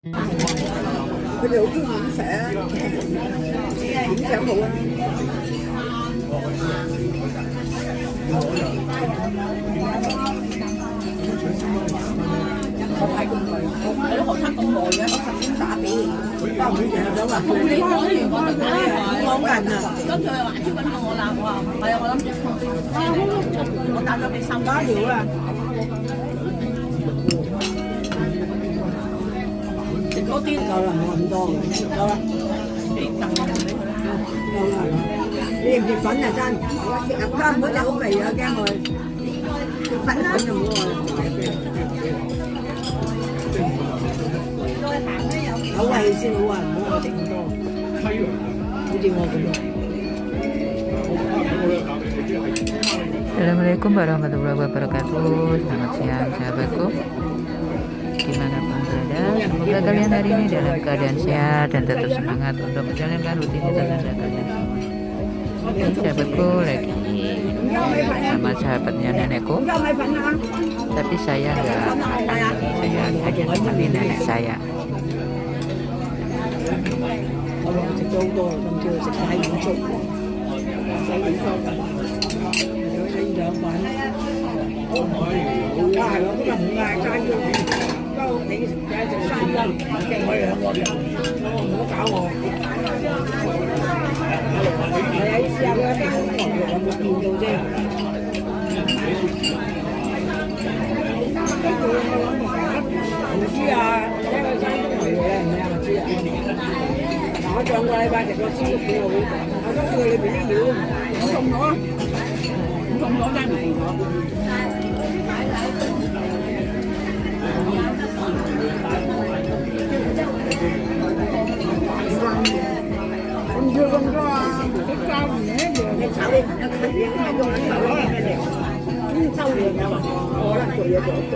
佢哋好中意影相，影相好啊！我睇咁耐，我喺學生咁耐嘅，我曾經打俾包妹成日想話你講完我就講緊啊，跟住佢話朱揾到我啦，我話係啊，我諗住我打咗俾3家料啦。嗰啲夠啦，冇咁多嘅，夠啦。夠啦，你唔食粉啊真？食牛筋嗰隻好肥啊，驚佢。食粉啦。就唔好話。有胃先好啊，唔好話食咁多。好似我咁。Assalamualaikum warahmatullahi wabarakatuh. Selamat siang sahabatku. Dimanapun berada, semoga kalian hari ini dalam keadaan sehat dan tetap semangat untuk menjalankan rutinitas Anda kalian. Ini sahabatku lagi sama sahabatnya nenekku, tapi saya nggak makan, saya lagi nemenin nenek saya.我上個禮拜食個燒肉幾好，我都叫裏邊啲料唔同咗，唔同咗真係唔同咗。唔要咁多啊！你教唔嚟一樣，你炒你一樣係用手攞嚟嘅嚟，收嚟嘅嘛，可能做嘢做得多。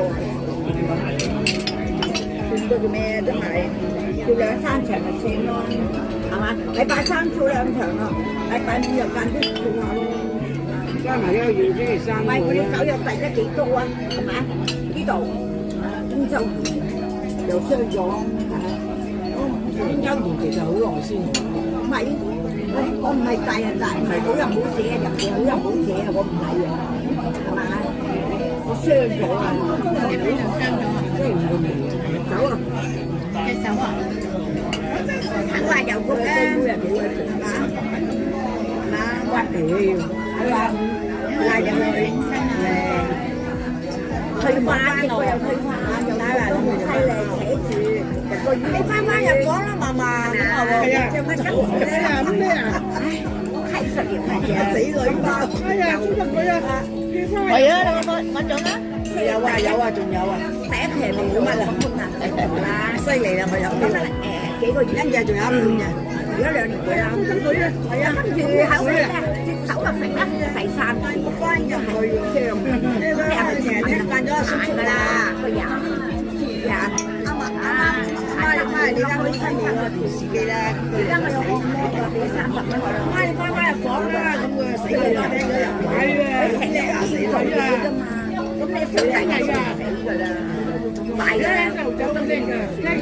算到做咩真係？做2、3場咪算咯，係嘛？禮拜3做2場咯，禮拜5又間都做下咯。加埋呢個月星期3。唔係嗰啲手又遞得幾高啊？係咪？呢度中秋節又衰咗，中秋節其實好耐先。唔係，我唔係大人大，唔係好人好寫，人哋好人好寫，我唔係啊，係嘛？我傷咗啊！真係唔會明走啊！隻手啊！肯話有谷咧，啊，骨嚟，係嘛？拉入去，退化嘅佢又退化，又拉埋咁犀利扯住，你翻入房啦，嫲嫲。係啊，隻乜鳩咧？咩啊？係實驗嚟嘅，死女包。哎呀，輸得佢啊！係啊，你揾咗啦？有啊，仲有啊！第一期冇乜啊，啦，犀利啦！我有咁幾個月，跟住仲有1半嘅，而家2年幾啦。係啊，跟住後尾咧，隻手又成啦，第3次翻入去唱，係咪成日都慣咗個叔㗎啦？個人啱啊！媽，你而家可以新買個電視機啦。而家我有按摩㗎，俾30蚊我啦。媽，你翻入房啦，咁佢死女啦，聽咗入嚟。係啊，死女啊！咁你死仔係死㗎啦。大咧就走得靚㗎，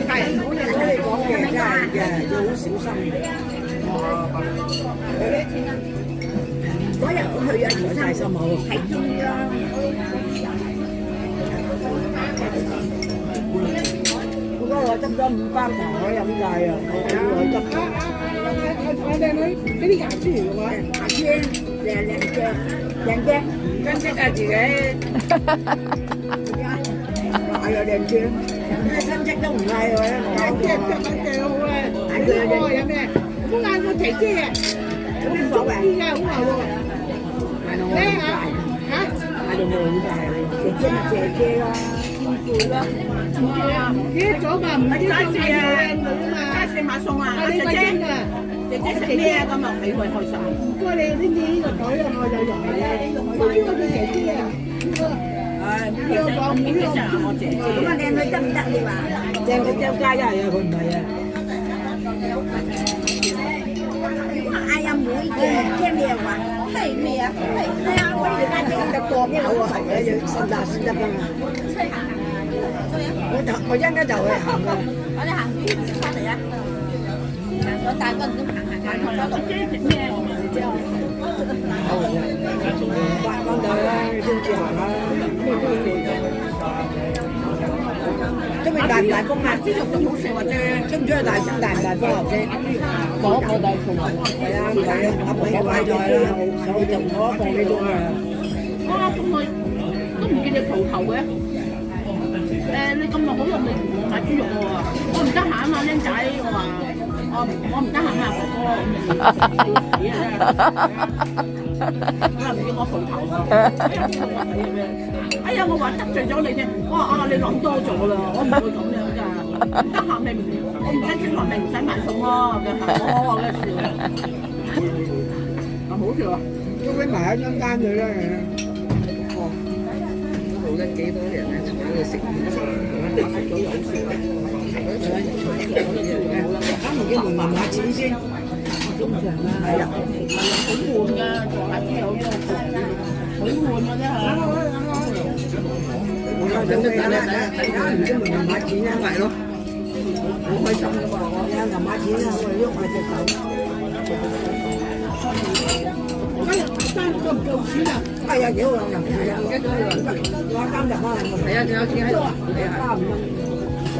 大人好人都你講嘅真係嘅，要好小心。嗰日我去啊，唔太心口，睇中央。嗰個我執咗5包糖，我飲曬啊！我執咗。我靚女，呢啲牙籤嚟嘅喎，牙籤靚嘅，珍惜啊自己。係啊，靚豬，咩親戚都唔嗌我啦，即係最好啦。嗌佢有咩？唔好嗌我姐姐啊，有咩所謂？依家好鬧喎。咩啊？嚇？嗌到冇就係姐姐咪姐姐咯，辛苦咯。記得咗嘛？唔係啲靚女啊嘛。街市買餸啊！姐姐，姐姐食咩啊？今日俾佢開晒。唔該你拎住呢個袋啊，我有用嘅。呢個叫姐姐啊，呢個。呢個講唔呢個我姐姐。咁啊，靚女得唔得你話？靚女周街啊，佢唔係啊。嗌阿妹嘅，聽咩話？係咩啊？係啊，我哋家姐咁多口啊，係啊，要實打實得㗎嘛。我一陣間就去行㗎。我哋行遠先翻嚟啊！行咗大個唔咁行咗路。翻到啦，先至行啦。出面大唔大風啊？豬肉都好食或者出唔出去大風大唔大風頭先？我大風係啊，係啊，阿妹又快咗啦，我就坐1個幾鐘啊。哇！咁耐都唔見你蒲頭嘅。你咁耐好耐未同我買豬肉喎，我唔得閒啊嘛，僆仔，我唔得閒啊，哥哥，唔叫我蒲頭啊！哎呀，我話得罪咗你啫，我話你諗多咗啦，我唔會咁樣㗎，得閒咪我唔使轉台咪唔使買餸咯，我嘅事，好笑啊！都俾埋喺中間佢啦。做得幾多人啊？坐喺度食嘢，食咗有笑。啱唔見問問下錢先，正常啦。係啊，好悶㗎，做下豬肉好悶㗎啫嚇。我等唔知問問下錢啊，係咯，好開心㗎嘛！我問下錢啊，我喐下隻手。哎呀，單夠唔夠錢啊？係啊，幾好兩人，係啊，我30蚊。係啊，仲有錢喺度啊！係啊，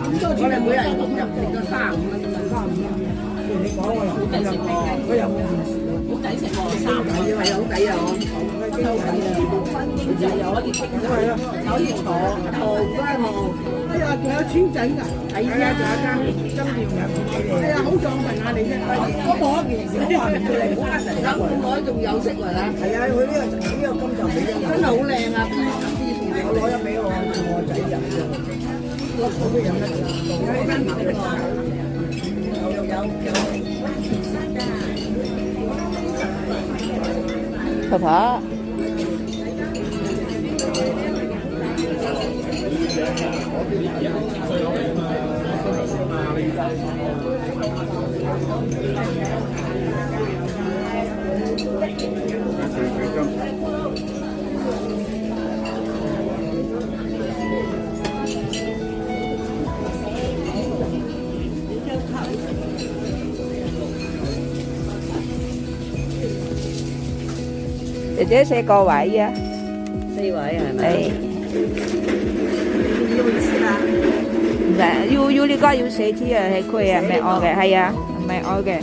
我哋每人入食咗35蚊啫嘛，35蚊。你講我又好抵食喎，我又好抵食喎，3係啊，好抵啊！就有一啲有啲坐哎呀，仲有錢整㗎，係啊，仲有間金店有錢俾你。哎呀，好壯文啊你啫，我冇一件事，我話唔俾你，我呃人㗎。我仲有色㗎啦。係啊，佢呢個金就俾咗我，真係好靚啊！我攞咗俾我仔飲啫，我都飲得。有間買嘅，婆婆。姐姐4個位啊4位係咪？唔使要呢個要4支啊，係佢啊，唔係我嘅，係啊，唔係我嘅。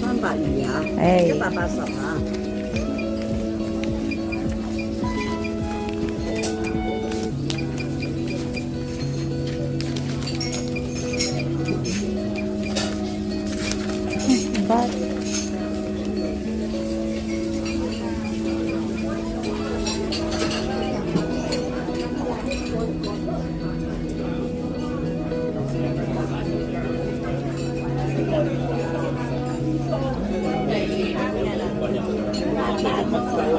320啊，180啊。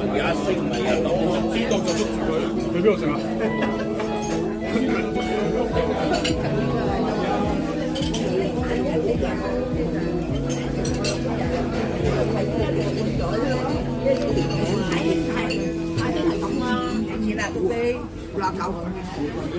而家升唔係啊，知道就捉住佢，去邊度食啊？錢啊，都俾69。